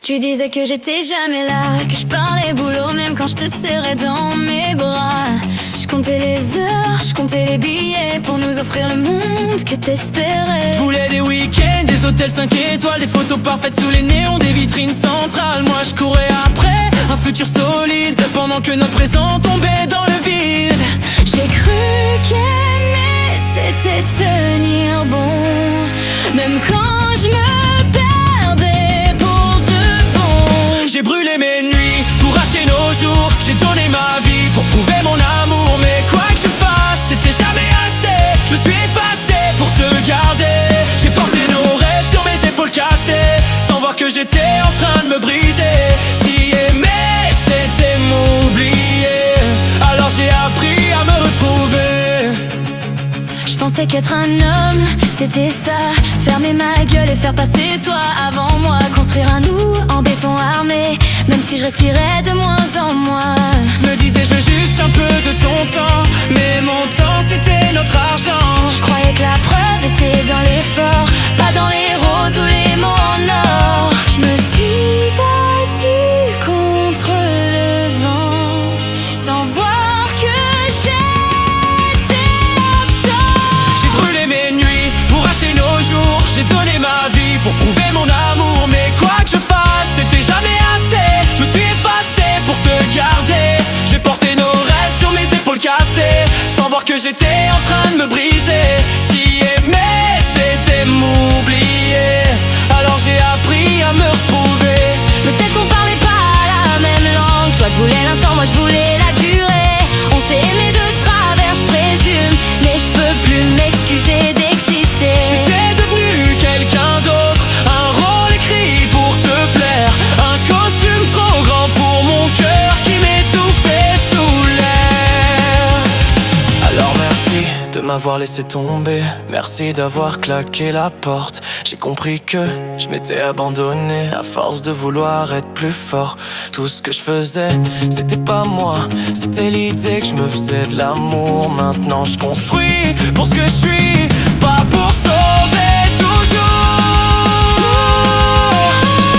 Tu disais que j'étais jamais là, que je parlais boulot même quand je te serrais dans mes bras. Je comptais les heures, je comptais les billets pour nous offrir le monde que t'espérais. Je voulais des week-ends, des hôtels 5 étoiles, des photos parfaites sous les néons, des vitrines centrales. Moi je courais après un futur solide, pendant que notre présent tombait dans le vide. J'ai cru qu'aimer c'était tenir bon, même quand je me perdais pour de bon. J'ai brûlé mes nuits pour acheter nos jours, j'ai donné ma vie pour prouver mon amour. Mais quoi que je fasse, c'était jamais assez. Je me suis effacé pour te garder. J'ai porté nos rêves sur mes épaules cassées, sans voir que j'étais en train de me briser. Si aimer c'était m'oublier, alors j'ai appris à me retrouver. Je pensais qu'être un homme, c'était ça, fermer ma gueule et faire passer toi avant moi. Construire un nous en béton armé, même si je respirais de moins en moins. Je me disais je veux juste un peu de ton temps, mais mon temps c'était notre argent. Je croyais que la preuve était dans l'effort, pas dans les roses ou les mots en or. Je me suis battue contre le vent, sans voir que j'étais absent. J'ai brûlé mes nuits pour acheter nos jours, j'ai donné ma vie pour prouver mon amour. Mais quoi que je fasse, c'était jamais assez. Je me suis effacé pour te garder. J'ai porté nos rêves sur mes épaules cassées, sans voir que j'étais en train de me briser. Si aimer c'était m'oublier, alors j'ai appris à me retrouver. Peut-être qu'on parlait pas la même langue, toi tu voulais l'instant, moi je voulais la durée. On s'est aimé de travers, je présume, mais je peux plus m'excuser d'exister. J'étais devenu quelqu'un d'autre, un rôle écrit pour te plaire, un costume trop grand pour mon cœur qui m'étouffait sous l'air. Alors merci de m'avoir laissé tomber, merci d'avoir claqué la porte. J'ai compris que je m'étais abandonné à force de vouloir être plus fort. Tout ce que je faisais, c'était pas moi, c'était l'idée que je me faisais de l'amour. Maintenant je construis pour ce que je suis, pas pour sauver toujours.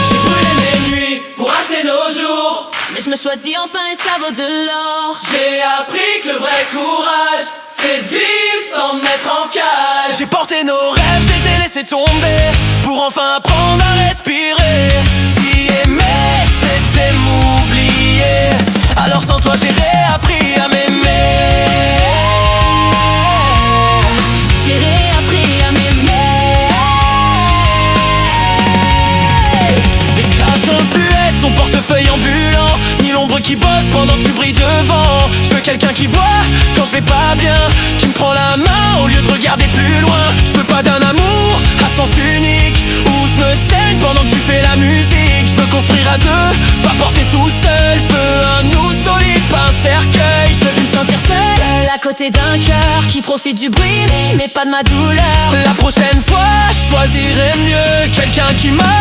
J'ai brûlé mes nuits pour acheter nos jours, Mais je me choisis enfin et ça vaut de l'or. j'ai appris que le vrai courage, c'est de vivre sans me mettre en cage. J'ai porté nos rêves, je les ai laissés tomber, pour enfin apprendre à respirer. Si aimer c'était m'oublier, alors sans toi j'ai réappris à m'aimer. J'ai réappris à m'aimer. Déclenche un plus être ton portefeuille ambulant, ni l'ombre qui bosse pendant que tu brilles devant. Je veux quelqu'un qui voit quand je vais pas bien, qui me prend la main au lieu de regarder plus loin. Je veux pas d'un amour à sens unique, où je me saigne pendant que tu fais la musique. Je veux construire à deux, pas porter tout seul. Je veux un nous solide, pas un cercueil. Je veux plus me sentir seul À côté d'un cœur qui profite du bruit, mais pas de ma douleur. La prochaine fois, je choisirai mieux quelqu'un qui m'a